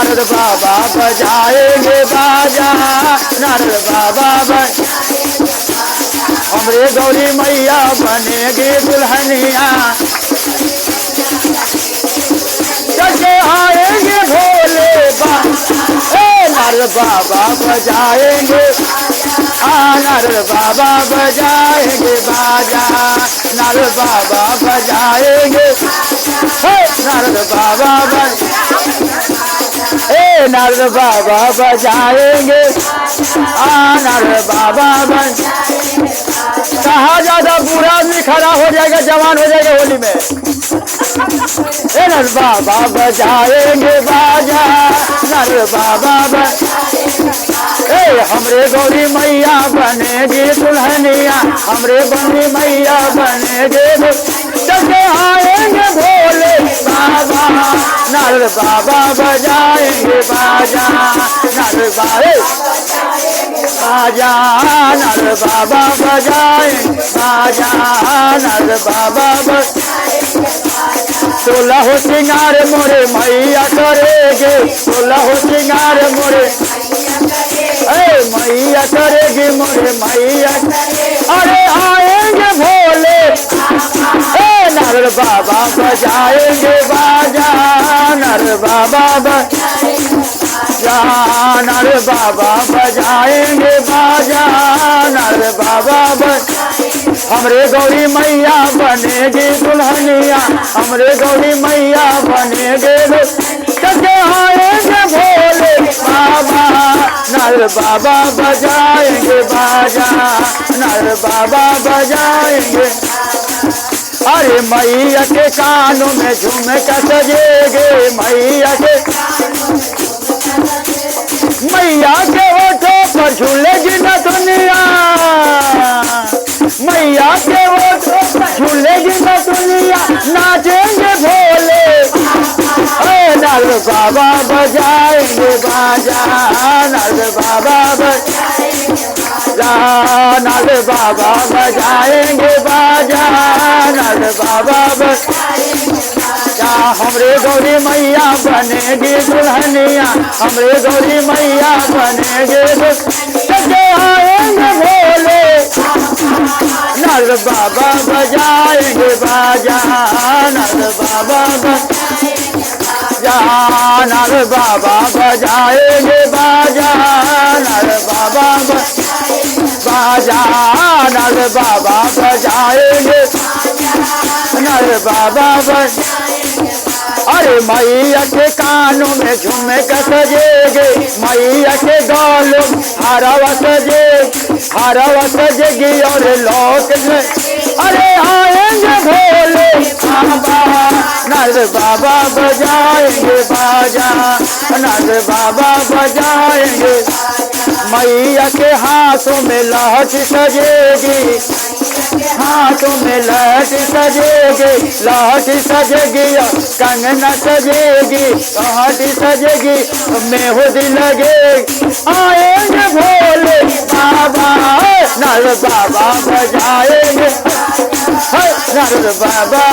नारद बाबा बजाएंगे बाजा, नारद बाबा हमरे गौरी मैया बनेगी दुल्हनिया, जगे आएंगे भोले बाबा, नारद बाबा बजाएंगे, नारद बाबा बजाएंगे बाजा, नारद बाबा बजाएंगे, नारद बाबा नारद बाबा बजाएंगे, नारद बाबा कहा ज्यादा बुरा आदमी खड़ा हो जाएगा, जवान हो जाएगा होली में। नारद बाबा बजाएंगे बाजा, नारद बाबा हमरे गौरी मैया बनेगी दुल्हनिया, हमरे गौरी मैया बनेगी, जगे आएंगे भोले बाबा, नारद बाबा बजाएंगे बाजा, नारद बाबा बाजा, नारद बाबा बजाएंगे बाजा, नारद बाबा 16 सिंगार मोरे मैया करेगे, 16 सिंगार मोरे मैया करेगी मोरे मैया, अरे आएंगे भोले, नारद बाबा बजाएंगे बाजा, नारद बाबा नारद बाबा बजाएंगे बाजा, नारद बाबा हमरे गौरी मैया बनेगी दुल्हनिया, हमरे गौरी मैया बनेगे, जगे आएंगे भोले बाबा, नारद बाबा बजाएंगे बाजा, नारद बाबा बजाएंगे, अरे मैया के कानों में झुमका सजेगे, मैया के ओठों पर झूलेगी न दुनिया, मैया के ओठों पर झूलेगी न दुनिया, नाचेंगे भोले, नारद बाबा बजाएंगे बाजा, नारद बाबा नारद बाबा बजाएंगे बाजा, नारद बाबा हमरे गौरी मैया बनेगी दुल्हनिया, हमरे गौरी मैया बनेगी, जगे आएंगे भोले, नारद बाबा बजाएंगे बाजा, नारद बाबा नारद बाबा बजाएंगे बाजा, नारद बाबा बाजा, नारद बाबा बजाएंगे, नारद बाबा अरे मैया के कानों में झुमका सजेगे, मैया के गालों हरवा सजेगी, और लोक में अरे आएंगे भोले बाबा, नारद बाबा बजाएंगे बाजा, नारद बाबा बजाएंगे, मैया के हाथों में लहठी सजेगी, हाथों में लहठी सजेगी, लहठी सजेगी, कंगना सजेगी, लहठी सजेगी, मेहंदी लगेगी, आएंगे भोले बाबा, नारद बाबा बजाएंगे, नारद बाबा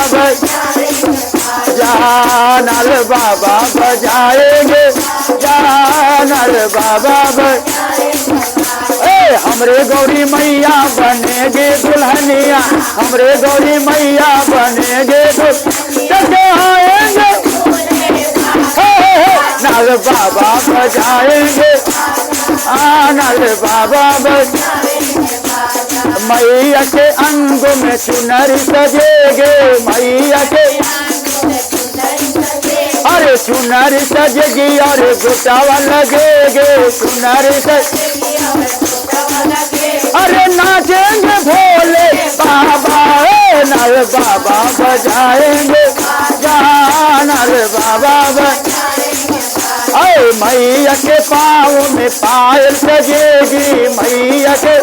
नारद बाबा बजाएंगे, नारद बाबा हमरे गौरी मैया बनेगी दुल्हनिया, हमरे गौरी मैया बनेगे, जगे आएंगे नारद बाबा बजाएंगे, नारद बाबा मैया के अंगों में चुनरी सजेगे, मैया के अरे चुनरी सजेगी, अरे गोटावा लगेगे, चुनरी अरे नाचेंगे भोले बाबा, नारद बाबा बजाएंगे, नारद बाबा मैया के पाँव में पायल सजेगी, मैया के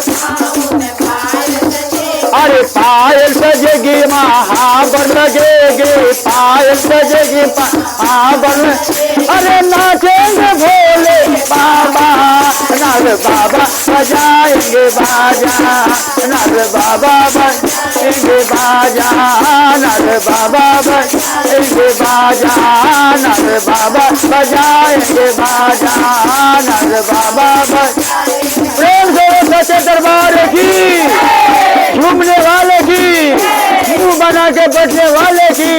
अरे पायल सजेगी, महाबर लगेगी, पायल सजेगी, महाबर अरे नाचेंगे भोले बाबा, नारद बाबा बजाएंगे बाजा, नर बाबा बजाएंगे बाजा, नर बाबा बजाएंगे बाजा, नर बाबा बजाएंगे बाजा, नर बाबा प्रेम से सच्चे दरबार की, झूमने वाले की, मुंह बना के बैठने वाले की।